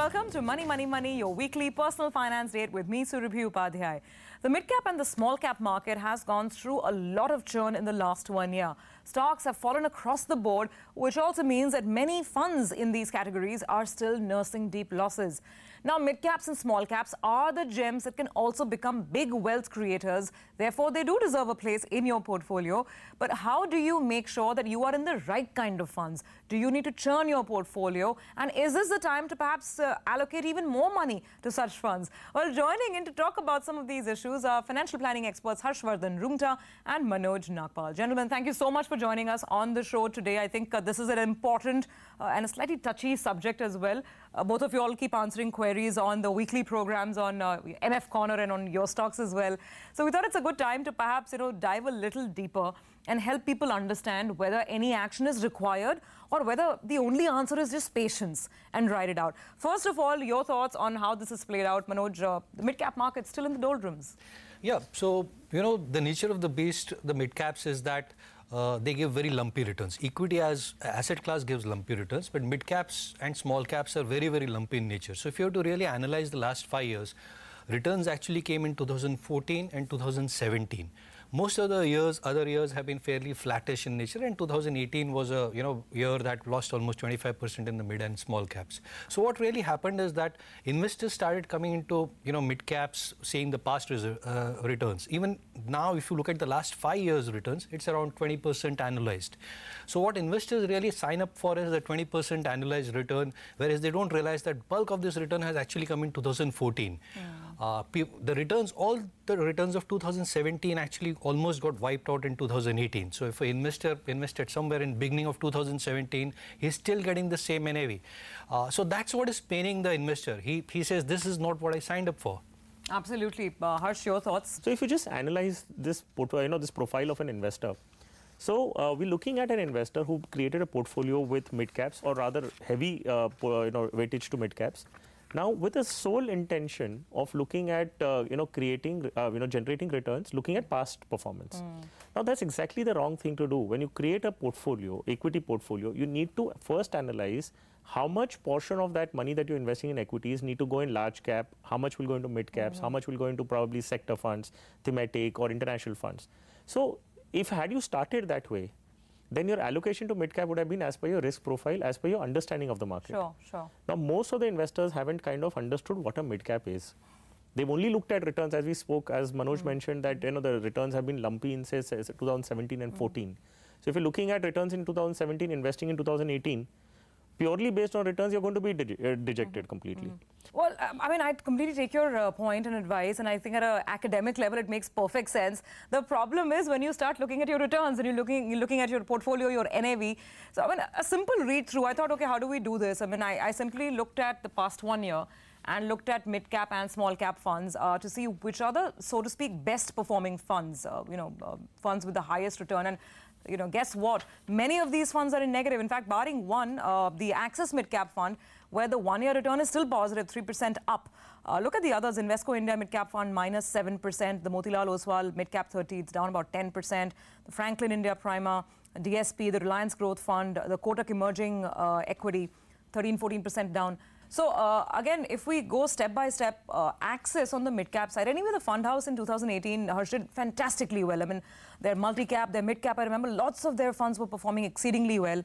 welcome to Money, Money, Money, your weekly personal finance date with me, Surabhi Upadhyay. The mid-cap and the small-cap market has gone through a lot of churn in the last 1 year. Stocks have fallen across the board, which also means that many funds in these categories are still nursing deep losses. Now, mid-caps and small-caps are the gems that can also become big wealth creators. Therefore, they do deserve a place in your portfolio. But how do you make sure that you are in the right kind of funds? Do you need to churn your portfolio? And is this the time to perhaps allocate even more money to such funds? Well, joining in to talk about some of these issues are financial planning experts Harshvardhan Rumta and Manoj Nagpal. Gentlemen, thank you so much for joining us on the show today. I think this is an important and a slightly touchy subject as well. Both of you all keep answering queries on the weekly programs on MF Corner and on your stocks as well. So we thought it's a good time to perhaps, dive a little deeper and help people understand whether any action is required or whether the only answer is just patience and ride it out. First of all, your thoughts on how this is played out. Manoj, the mid-cap market still in the doldrums. Yeah, so, the nature of the beast, the mid-caps, is that they give very lumpy returns. Equity as asset class gives lumpy returns, but mid-caps and small-caps are very, very lumpy in nature. So if you have to really analyze the last 5 years, returns actually came in 2014 and 2017. Most of the other years have been fairly flattish in nature, and 2018 was a year that lost almost 25% in the mid and small caps. So what really happened is that investors started coming into mid caps, seeing the past returns. Even now, if you look at the last 5 years returns, it's around 20% annualized. So what investors really sign up for is the 20% annualized return, whereas they don't realize that bulk of this return has actually come in 2014. The returns, all the returns of 2017 actually almost got wiped out in 2018. So if an investor invested somewhere in beginning of 2017, he's still getting the same NAV. So that's what is paining the investor. He says, this is not what I signed up for. Absolutely. Harsh, your thoughts? So if you just analyze this portfolio, this profile of an investor, so we're looking at an investor who created a portfolio with mid caps, or rather heavy weightage to mid caps. Now, with the sole intention of looking at, creating, generating returns, looking at past performance. Now, that's exactly the wrong thing to do. When you create a portfolio, equity portfolio, you need to first analyze how much portion of that money that you're investing in equities need to go in large cap, how much will go into mid caps, how much will go into probably sector funds, thematic or international funds. So, had you started that way, then your allocation to mid-cap would have been as per your risk profile, as per your understanding of the market. Sure. Now, most of the investors haven't kind of understood what a mid-cap is. They've only looked at returns, as we spoke, as Manoj mentioned, that the returns have been lumpy in, say 2017 and 14. So if you're looking at returns in 2017, investing in 2018, purely based on returns, you're going to be dejected completely. Well, I completely take your point and advice, and I think at an academic level, it makes perfect sense. The problem is when you start looking at your returns and you're looking at your portfolio, your NAV. So, a simple read-through, I thought, okay, how do we do this? I simply looked at the past 1 year and looked at mid-cap and small-cap funds to see which are the, so to speak, best-performing funds, funds with the highest return. And guess what? Many of these funds are in negative. In fact, barring one, the Axis Midcap Fund, where the 1 year return is still positive, 3% up. Look at the others. Invesco India Midcap Fund, minus 7%. The Motilal Oswal Midcap 30, it's down about 10%. The Franklin India Prima, DSP, the Reliance Growth Fund, the Kotak Emerging Equity, 13-14% down. So, again, if we go step by step, Axis on the mid-cap side, anyway, the fund house in 2018, Harsh, did fantastically well. Their multi-cap, their mid-cap, I remember lots of their funds were performing exceedingly well.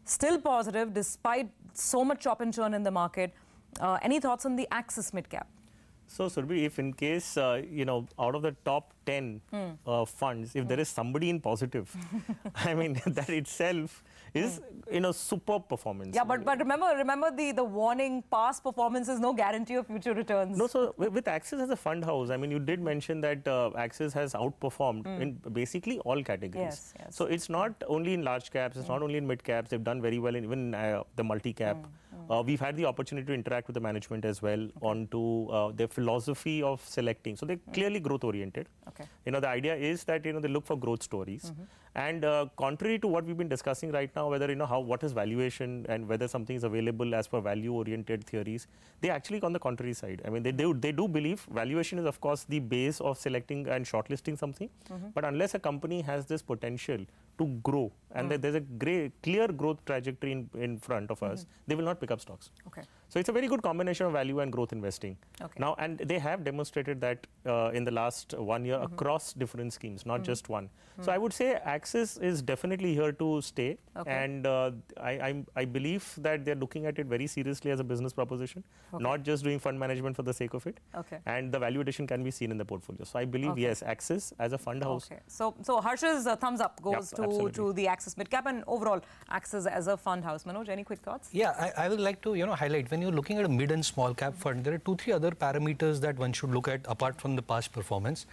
Still positive, despite so much chop and churn in the market. Any thoughts on the Axis mid-cap? So, Surabhi, if in case, out of the top 10 funds, if there is somebody in positive, that itself is, superb performance. Yeah, but remember the warning, past performance is no guarantee of future returns. No, so with Axis as a fund house, you did mention that Axis has outperformed in basically all categories. Yes. So it's not only in large caps, it's not only in mid caps, they've done very well in even the multi-cap. We've had the opportunity to interact with the management as well onto their philosophy of selecting. So they're clearly growth oriented. Okay. The idea is that they look for growth stories. And contrary to what we've been discussing right now, whether what is valuation and whether something is available as per value-oriented theories, they actually on the contrary side. I mean, they do believe valuation is of course the base of selecting and shortlisting something. But unless a company has this potential to grow and that there's a clear growth trajectory in front of us, they will not pick up stocks. Okay. So it's a very good combination of value and growth investing. Okay. Now, and they have demonstrated that in the last 1 year across different schemes, not just one. So I would say Axis is definitely here to stay. Okay. And I believe that they're looking at it very seriously as a business proposition, not just doing fund management for the sake of it. Okay. And the value addition can be seen in the portfolio. So I believe, yes, Axis as a fund house. Okay. So Harsh's thumbs up goes to the Axis Midcap and overall Axis as a fund house. Manoj, any quick thoughts? Yeah, I would like to highlight, when you're looking at a mid and small cap fund, there are 2-3 other parameters that one should look at apart from the past performance.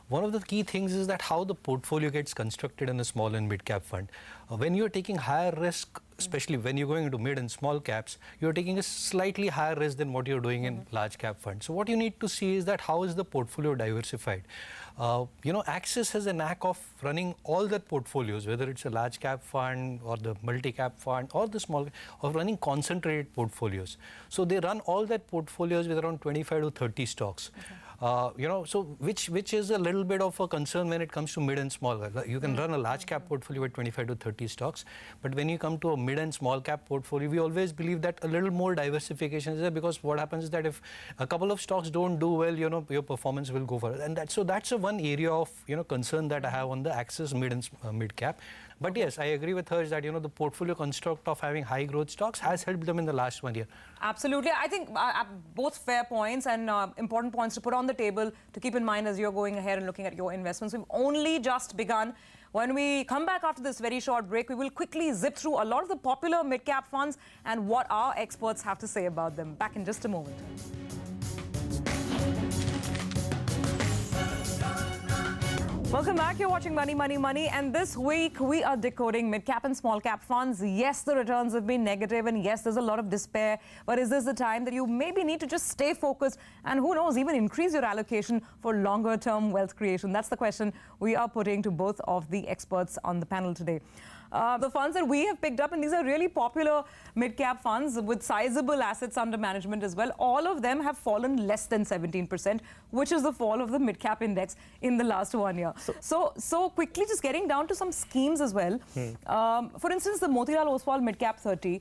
One of the key things is that how the portfolio gets constructed in a small and mid cap fund. When you're taking higher risk, especially when you're going into mid and small caps, you're taking a slightly higher risk than what you're doing in large cap funds. So what you need to see is that how is the portfolio diversified. Axis has a knack of running all their portfolios, whether it's a large cap fund or the multi-cap fund or the small, of running concentrated portfolios. So they run all their portfolios with around 25 to 30 stocks. So which is a little bit of a concern when it comes to mid and small. You can run a large cap portfolio with 25 to 30 stocks, but when you come to a mid and small cap portfolio, we always believe that a little more diversification is there, because what happens is that if a couple of stocks don't do well, your performance will go for it. And that's one area of concern that I have on the Axis mid and mid cap. But yes, I agree with her that the portfolio construct of having high growth stocks has helped them in the last 1 year. Absolutely. I think both fair points and important points to put on the table to keep in mind as you're going ahead and looking at your investments. We've only just begun. When we come back after this very short break, we will quickly zip through a lot of the popular mid-cap funds and what our experts have to say about them. Back in just a moment. Welcome back. You're watching Money, Money, Money. And this week, we are decoding mid-cap and small-cap funds. Yes, the returns have been negative. And yes, there's a lot of despair. But is this the time that you maybe need to just stay focused and, who knows, even increase your allocation for longer-term wealth creation? That's the question we are putting to both of the experts on the panel today. The funds that we have picked up, and these are really popular mid-cap funds with sizable assets under management as well, all of them have fallen less than 17%, which is the fall of the mid-cap index in the last 1 year. So quickly, just getting down to some schemes as well. For instance, the Motilal Oswal Mid-Cap 30.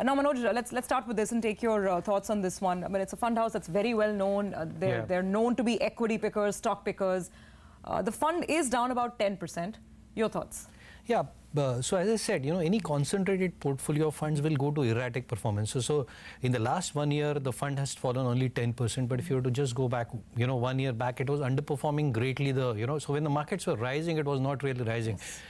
Now, Manoj, let's start with this and take your thoughts on this one. I mean, it's a fund house that's very well known. They're known to be equity pickers, stock pickers. The fund is down about 10%. Your thoughts? Yeah. So as I said, any concentrated portfolio of funds will go to erratic performance. So in the last 1 year, the fund has fallen only 10%. But if you were to just go back, 1 year back, it was underperforming greatly. So when the markets were rising, it was not really rising. Yes.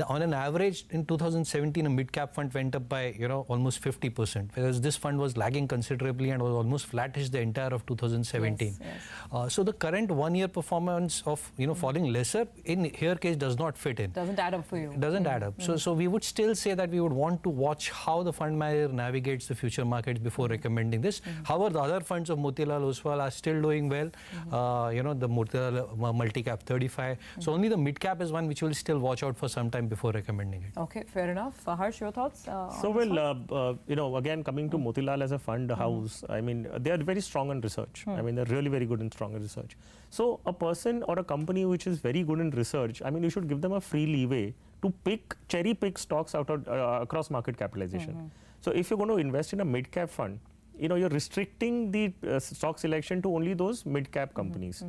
On an average, in 2017, a mid-cap fund went up by, almost 50%, whereas this fund was lagging considerably and was almost flattish the entire of 2017. Yes. So the current 1 year performance of, falling lesser, in here case, does not fit in. Doesn't add up for you. Doesn't add up. So we would still say that we would want to watch how the fund manager navigates the future markets before recommending this. However, the other funds of Motilal Oswal are still doing well. The Motilal Multi-Cap 35. So only the mid-cap is one which will still watch out for some time before recommending it. Okay, fair enough. Harsh, your thoughts? Again, coming to Motilal as a fund house, I mean, they are very strong in research. I mean, they're really very good and strong in research. So a person or a company which is very good in research, I mean, you should give them a free leeway to cherry pick stocks out of, across market capitalization. So if you're going to invest in a mid-cap fund, you're restricting the stock selection to only those mid-cap companies.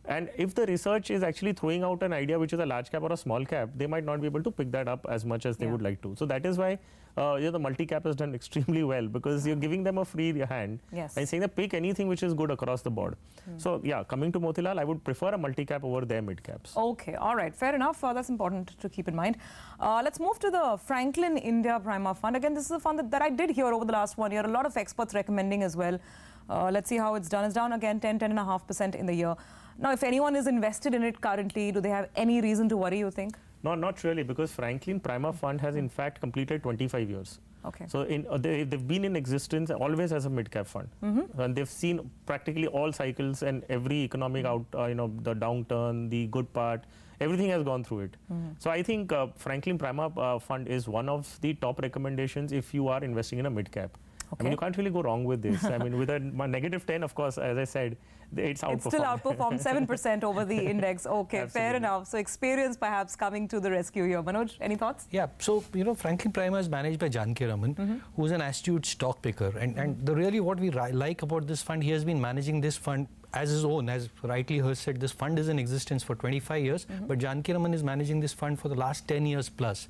And if the research is actually throwing out an idea which is a large cap or a small cap, they might not be able to pick that up as much as they would like to. So that is why the multi-cap has done extremely well, because you're giving them a free hand and saying that pick anything which is good across the board. So yeah, coming to Motilal, I would prefer a multi-cap over their mid-caps. Okay, all right, fair enough. That's important to keep in mind. Let's move to the Franklin India Prima Fund. Again, this is a fund that I did hear over the last 1 year. A lot of experts recommending as well. Let's see how it's done. It's down again 10.5% in the year. Now, if anyone is invested in it currently, do they have any reason to worry, you think? No, not really, because Franklin Prima Fund has in fact completed 25 years. Okay. So they've been in existence always as a mid-cap fund, and they've seen practically all cycles and every economic the downturn, the good part, everything has gone through it. So I think Franklin Prima fund is one of the top recommendations if you are investing in a mid-cap. Okay. I mean, you can't really go wrong with this. I mean, with a negative 10, of course, as I said, it's outperformed. It's still outperformed 7% over the index. Okay, Absolutely. fair enough. So experience perhaps coming to the rescue here. Manoj, any thoughts? Yeah, so, Franklin Prima is managed by Janki Raman, who's an astute stock picker. And really what we like about this fund, he has been managing this fund as his own. As rightly Harsh said, this fund is in existence for 25 years, but Janki Raman is managing this fund for the last 10 years plus.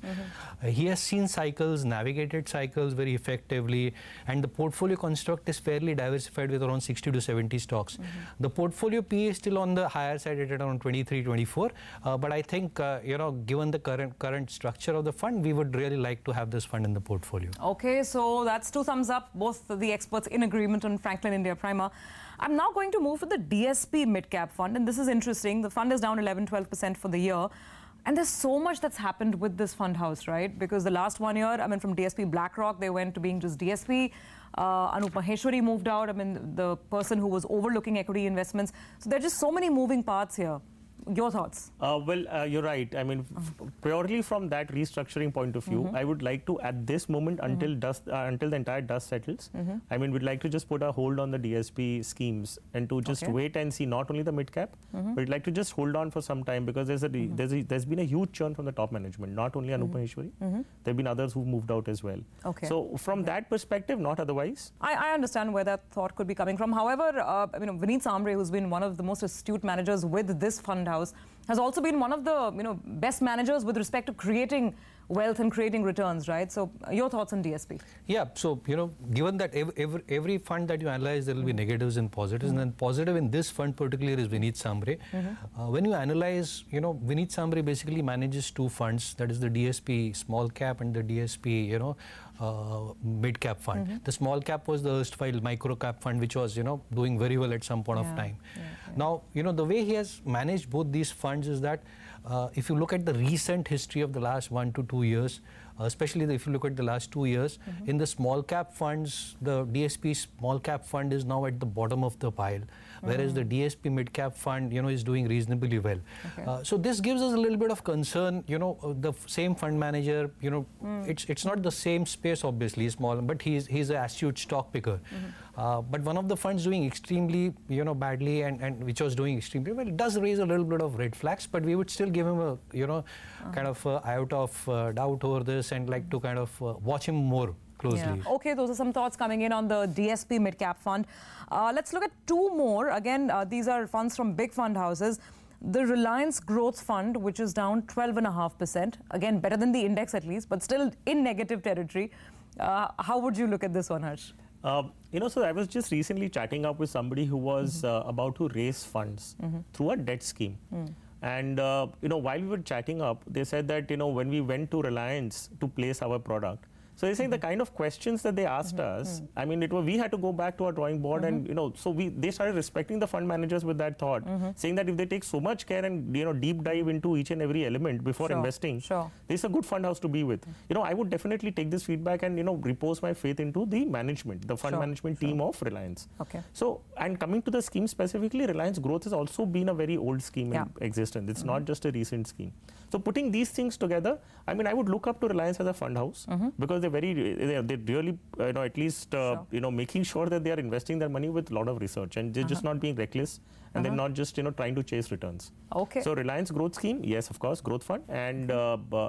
He has seen cycles, navigated cycles very effectively, and the portfolio construct is fairly diversified with around 60 to 70 stocks. The portfolio PE is still on the higher side at around 23, 24, but I think, given the current structure of the fund, we would really like to have this fund in the portfolio. Okay, so that's 2 thumbs up, both the experts in agreement on Franklin India Prima. I'm now going to move to the DSP Midcap Fund, and this is interesting. The fund is down 11-12% for the year. And there's so much that's happened with this fund house, right? Because the last 1 year, I mean, from DSP BlackRock, they went to being just DSP. Anup Maheshwari moved out. I mean, the person who was overlooking equity investments. So there are just so many moving parts here. Your thoughts? You're right. I mean, purely from that restructuring point of view, I would like to, at this moment, until the entire dust settles, I mean, we'd like to just put a hold on the DSP schemes and to just wait and see not only the mid-cap, but we'd like to just hold on for some time because there's been a huge churn from the top management, not only Anup Maheshwari. There have been others who moved out as well. Okay. So from that perspective, not otherwise. I understand where that thought could be coming from. However, Vineet Samre, who's been one of the most astute managers with this fund house, has also been one of the best managers with respect to creating wealth and creating returns, right? So your thoughts on DSP? Yeah, so given that every fund that you analyze, there will be negatives and positives, and then positive in this fund particularly is Vineet Samre. When you analyze, Vineet Samre basically manages 2 funds, that is the DSP small cap and the DSP mid cap fund. The small cap was the erstwhile micro cap fund, which was doing very well at some point of time. Now the way he has managed both these funds is that if you look at the recent history of the last 1 to 2 years, especially if you look at the last 2 years, in the small cap funds, the DSP small cap fund is now at the bottom of the pile, whereas the DSP mid cap fund, is doing reasonably well. So this gives us a little bit of concern. The same fund manager, it's not the same space, obviously, small, but he's an astute stock picker. But one of the funds doing extremely, badly, and which was doing extremely well, it does raise a little bit of red flags, but we would still give him a, kind of iota of doubt over this and like to kind of watch him more closely. Yeah. Okay, those are some thoughts coming in on the DSP Midcap Fund. Let's look at 2 more. Again, these are funds from big fund houses. The Reliance Growth Fund, which is down 12.5%. Again, better than the index at least, but still in negative territory. How would you look at this one, Harsh? So I was just recently chatting up with somebody who was about to raise funds through a debt scheme. And, while we were chatting up, they said that, when we went to Reliance to place our product, so they're saying the kind of questions that they asked us, I mean, we had to go back to our drawing board and, so they started respecting the fund managers with that thought, saying that if they take so much care and, deep dive into each and every element before investing, this is a good fund house to be with. I would definitely take this feedback and, repose my faith into the management, the fund management team of Reliance. Okay. So, and coming to the scheme specifically, Reliance Growth has also been a very old scheme in existence. It's not just a recent scheme. So putting these things together, I mean, I would look up to Reliance as a fund house because they're really, at least, making sure that they are investing their money with a lot of research and they're just not being reckless and they're not just, trying to chase returns. Okay. So Reliance Growth Scheme, yes, of course, growth fund, and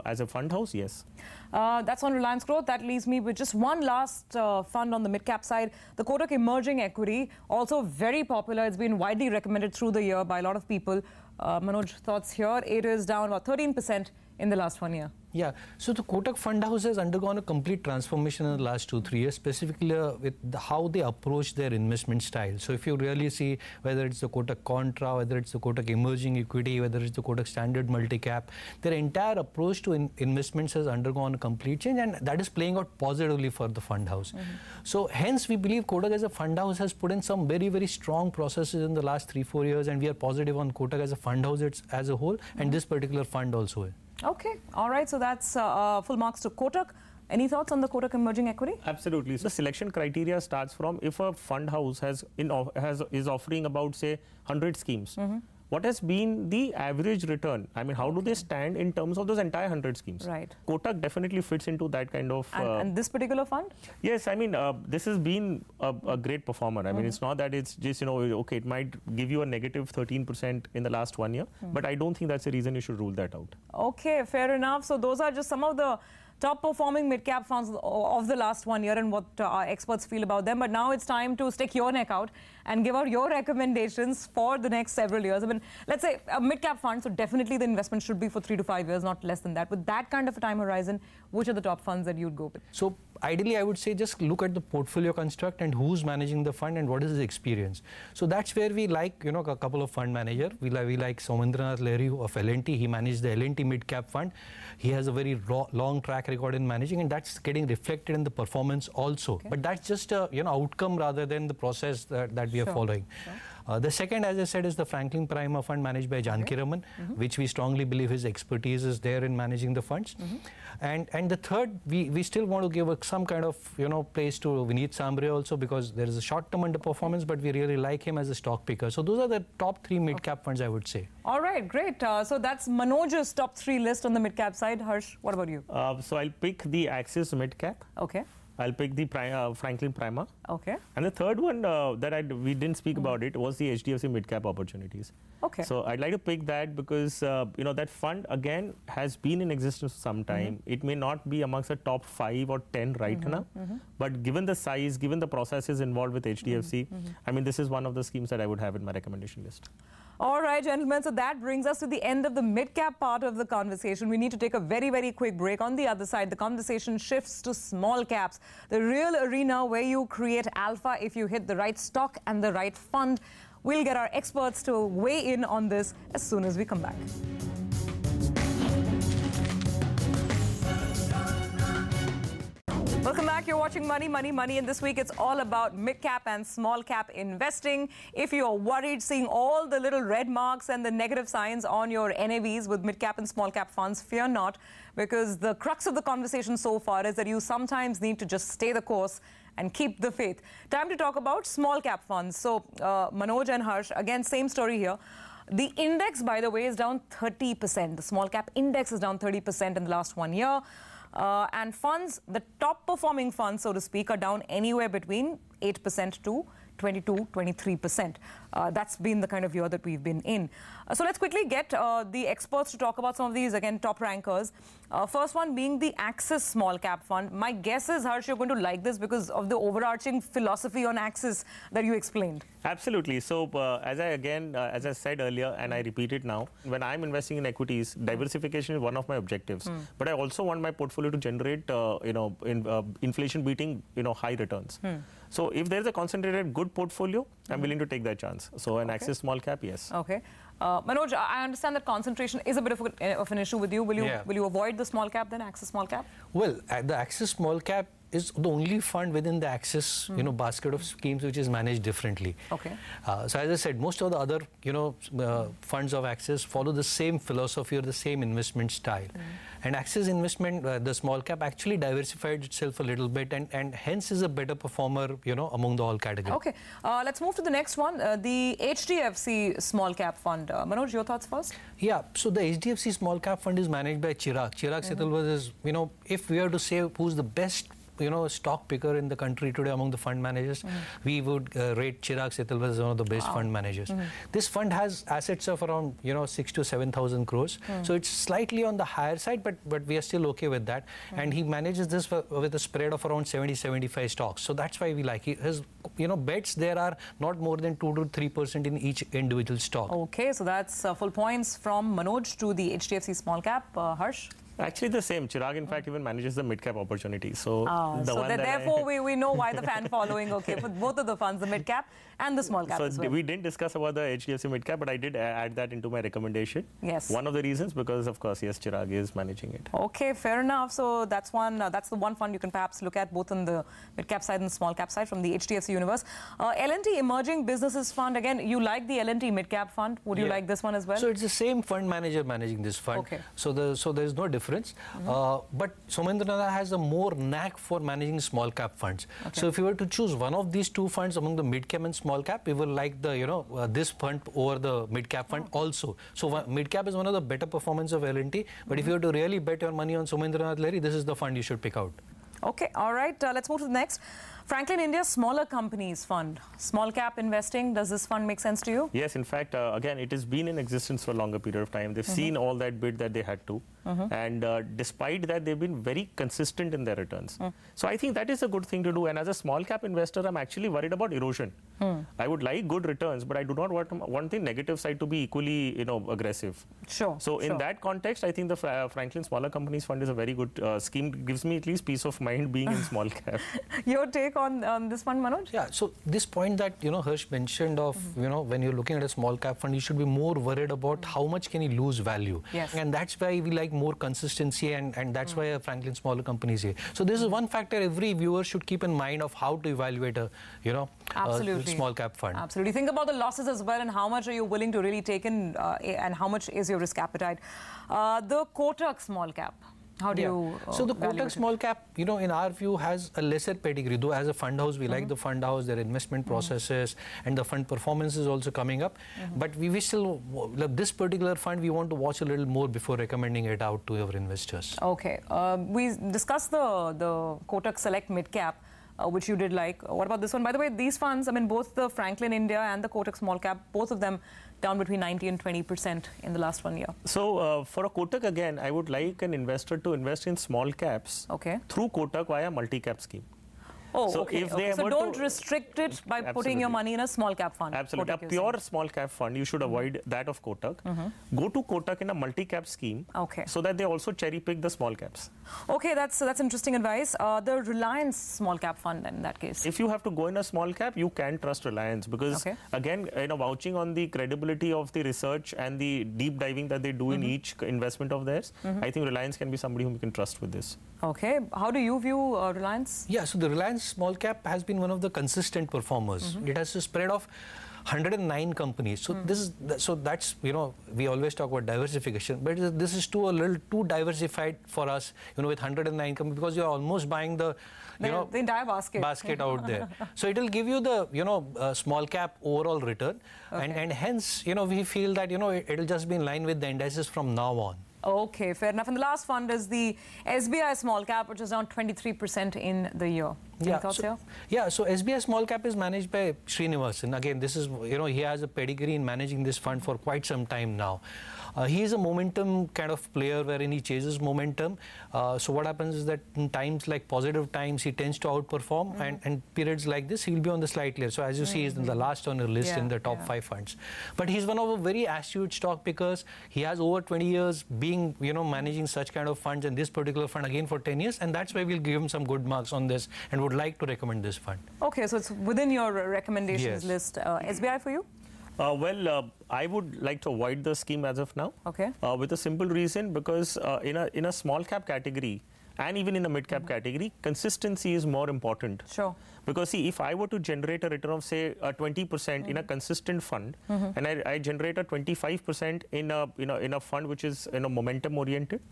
as a fund house, yes. That's on Reliance Growth. That leaves me with just one last fund on the mid-cap side. The Kotak Emerging Equity, also very popular. It's been widely recommended through the year by a lot of people. Manoj, thoughts here? It is down about 13% in the last 1 year. Yeah, so the Kotak Fund House has undergone a complete transformation in the last 2-3 years, specifically with how they approach their investment style. So if you really see whether it's the Kotak Contra, whether it's the Kotak Emerging Equity, whether it's the Kotak Standard Multi-Cap, their entire approach to investments has undergone a complete change, and that is playing out positively for the fund house. So hence we believe Kotak as a fund house has put in some very, very strong processes in the last 3-4 years, and we are positive on Kotak as a fund house as a whole, and this particular fund also. Okay, all right, so that's full marks to Kotak. Any thoughts on the Kotak Emerging Equity? Absolutely. So the selection criteria starts from if a fund house is offering about, say, 100 schemes. What has been the average return? I mean, how do they stand in terms of those entire 100 schemes? Right. Kotak definitely fits into that kind of... And this particular fund? Yes, I mean, this has been a great performer. I mean, it's not that it's just, okay, it might give you a negative 13% in the last 1 year, but I don't think that's a reason you should rule that out. Okay, fair enough. So those are just some of the top performing mid-cap funds of the last 1 year and what our experts feel about them. But now it's time to stick your neck out and give out your recommendations for the next several years. I mean, let's say a mid-cap fund, so definitely the investment should be for 3 to 5 years, not less than that. With that kind of a time horizon, which are the top funds that you'd go with? So ideally, I would say just look at the portfolio construct and who's managing the fund and what is his experience. So that's where we like, a couple of fund manager. We like Somendranath Lahiri of L&T. He managed the L&T mid-cap fund. He has a very long track record in managing, and that's getting reflected in the performance also. Okay. But that's just a outcome rather than the process that we are following. Sure. The second, as I said, is the Franklin Prima fund managed by Janki Raman, which we strongly believe his expertise is there in managing the funds. And the third, we still want to give some kind of place to Vineet Sambre also, because there is a short-term underperformance, but we really like him as a stock picker. So those are the top 3 mid-cap funds, I would say. All right, great. So that's Manoj's top 3 list on the mid-cap side. Harsh, what about you? So I'll pick the Axis mid-cap. Okay. I'll pick the Franklin Prima. Okay. And the third one we didn't speak about it was the HDFC mid-cap opportunities. Okay. So I'd like to pick that because, that fund, again, has been in existence for some time. It may not be amongst the top 5 or 10 right now, but given the size, given the processes involved with HDFC, I mean, this is one of the schemes that I would have in my recommendation list. All right, gentlemen, so that brings us to the end of the mid-cap part of the conversation. We need to take a very, very quick break. On the other side, the conversation shifts to small caps, the real arena where you create alpha if you hit the right stock and the right fund. We'll get our experts to weigh in on this as soon as we come back. Welcome back. You're watching Money, Money, Money, and this week it's all about mid-cap and small-cap investing. If you're worried seeing all the little red marks and the negative signs on your NAVs with mid-cap and small-cap funds, fear not, because the crux of the conversation so far is that you sometimes need to just stay the course and keep the faith. Time to talk about small-cap funds. So, Manoj and Harsh, again, same story here. The index, by the way, is down 30%. The small-cap index is down 30% in the last 1 year. And funds, the top performing funds, so to speak, are down anywhere between 8% to 22, 23%. That's been the kind of year that we've been in. So let's quickly get the experts to talk about some of these, again, top rankers. First one being the Axis Small Cap Fund. My guess is, Harsh, you're going to like this because of the overarching philosophy on Axis that you explained. Absolutely. So as I said earlier, and I repeat it now, when I'm investing in equities, diversification is one of my objectives. But I also want my portfolio to generate, inflation beating, high returns. So if there's a concentrated good portfolio, I'm willing to take that chance. So an Axis Small Cap, yes. Okay. Manoj, I understand that concentration is a bit of an issue with you. Will you avoid the small cap then, Axis Small Cap? Well, the Axis Small Cap is the only fund within the Axis, basket of schemes which is managed differently. Okay. So as I said, most of the other, funds of Axis follow the same philosophy or the same investment style. And Axis investment, the small cap, actually diversified itself a little bit and hence is a better performer, among the all categories. Okay. Let's move to the next one, the HDFC Small Cap Fund. Manoj, your thoughts first? Yeah. So the HDFC Small Cap Fund is managed by Chirag. Chirag Setalvad is, if we are to say who's the best stock picker in the country today among the fund managers, we would rate Chirag Setalvad as one of the best fund managers. This fund has assets of around 6 to 7,000 crores. So it's slightly on the higher side, but we are still okay with that. And he manages this with a spread of around 70-75 stocks. So that's why we like it. His bets there are not more than 2 to 3% in each individual stock. Okay, so that's full points from Manoj to the HDFC Small Cap. Harsh? Actually, the same. Chirag, in fact, even manages the mid-cap opportunity. So, therefore, we know why the fan following, okay, for both of the funds, the mid-cap and the small cap as well. We didn't discuss about the HDFC Midcap, but I did add that into my recommendation. Yes. One of the reasons, because of course, yes, Chirag is managing it. Okay, fair enough. So that's one. That's the one fund you can perhaps look at, both on the mid-cap side and the small-cap side from the HDFC universe. L&T Emerging Businesses Fund. Again, you like the L&T Mid-Cap Fund. Would you like this one as well? So it's the same fund manager managing this fund. Okay. So there's no difference. But Somendranath has a more knack for managing small-cap funds. Okay. So if you were to choose one of these two funds among the mid-cap and small-cap, we will like the this fund over the mid-cap fund also. So mid-cap is one of the better performance of L&T. But if you were to really bet your money on Somendranath Lahiri, this is the fund you should pick out. Okay, all right. Let's move to the next. Franklin India Smaller Companies Fund. Small cap investing, does this fund make sense to you? Yes, in fact, again, it has been in existence for a longer period of time. They've seen all that bid that they had to. And despite that, they've been very consistent in their returns. So I think that is a good thing to do. And as a small cap investor, I'm actually worried about erosion. I would like good returns, but I do not want the negative side to be equally, aggressive. Sure. So in that context, I think the Franklin Smaller Companies Fund is a very good scheme. Gives me at least peace of mind being in small cap. Your take on this one, Manoj? Yeah, so this point that, Harsh mentioned of, when you're looking at a small cap fund, you should be more worried about how much can you lose value. Yes. And that's why we like more consistency, and that's why Franklin Smaller Companies here. So this is one factor every viewer should keep in mind of how to evaluate a, a small cap fund. Absolutely. Think about the losses as well, and how much are you willing to really take in, and how much is your risk appetite. The Kotak small cap. How do you So the Kotak small cap, in our view, has a lesser pedigree. Though as a fund house, we like the fund house, their investment processes, and the fund performance is also coming up. But we still, this particular fund, we want to watch a little more before recommending it out to our investors. Okay. We discussed the Kotak Select Mid Cap, which you did like. What about this one? By the way, these funds, I mean, both the Franklin India and the Kotak Small Cap, both of them down between 90 and 20% in the last 1 year. So for a Kotak, again, I would like an investor to invest in small caps through Kotak via multi-cap scheme. Oh, so okay. So don't restrict it by putting your money in a small cap fund. Absolutely. A pure small cap fund, you should avoid that of Kotak. Go to Kotak in a multi-cap scheme so that they also cherry pick the small caps. Okay, that's interesting advice. The Reliance small cap fund in that case. If you have to go in a small cap, you can trust Reliance because again, vouching on the credibility of the research and the deep diving that they do in each investment of theirs, I think Reliance can be somebody whom you can trust with this. Okay. How do you view Reliance? Yeah, so the Reliance small cap has been one of the consistent performers. It has a spread of 109 companies. So that's we always talk about diversification, but this is a little too diversified for us, with 109 companies, because you're almost buying the entire basket out there. So it will give you the small cap overall return, and hence we feel that it will just be in line with the indices from now on. Okay, fair enough. And the last fund is the SBI Small Cap, which is down 23% in the year. Any thoughts here? Yeah, so SBI Small Cap is managed by Srinivasan. Again, this is, he has a pedigree in managing this fund for quite some time now. He is a momentum kind of player wherein he chases momentum. So what happens is that in times like positive times, he tends to outperform, and periods like this, he'll be on the slight layer. So as you see, he's in the last on your list in the top 5 funds. But he's one of a very astute stock pickers. He has over 20 years being, managing such kind of funds, and this particular fund again for 10 years. And that's why we'll give him some good marks on this and would like to recommend this fund. Okay, so it's within your recommendations list. SBI for you? I would like to avoid the scheme as of now. Okay. With a simple reason, because in a small cap category and even in a mid cap category, consistency is more important. Sure. Because see, if I were to generate a return of say 20% in a consistent fund, and I generate a 25% in a fund which is momentum oriented,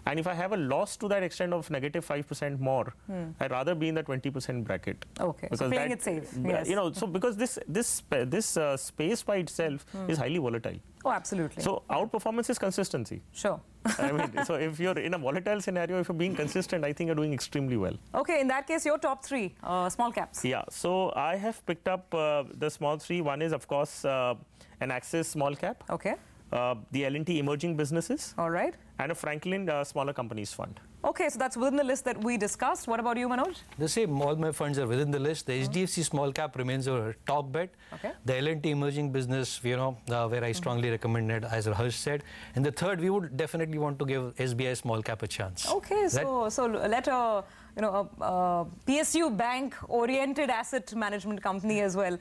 and if I have a loss to that extent of negative 5% more, I'd rather be in the 20% bracket. Okay, so playing it safe. Yes. So because this space by itself is highly volatile. Oh, absolutely. So outperformance is consistency. Sure. I mean, so if you're in a volatile scenario, if you're being consistent, I think you're doing extremely well. Okay, in that case, your top 3 small caps. Yeah, so I have picked up the small 3. One is, of course, an Axis small cap. Okay. The L&T Emerging Businesses. All right. and a Franklin smaller companies fund. Okay, so that's within the list that we discussed. What about you, Manoj? The same, all my funds are within the list. The HDFC small cap remains our top bet. Okay. The L&T emerging business, where I strongly recommended, as Harsh said. And the third, we would definitely want to give SBI small cap a chance. Okay, so let a PSU bank-oriented asset management company as well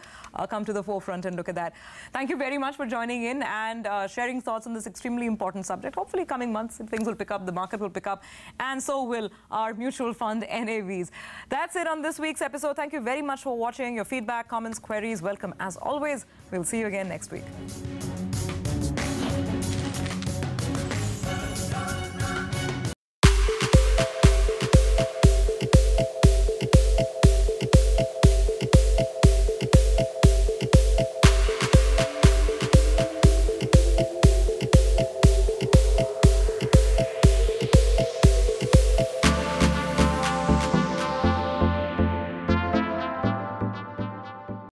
come to the forefront and look at that. Thank you very much for joining in and sharing thoughts on this extremely important subject. Hopefully, coming months, things will pick up, the market will pick up, and so will our mutual fund NAVs. That's it on this week's episode. Thank you very much for watching. Your feedback, comments, queries, welcome as always. We'll see you again next week.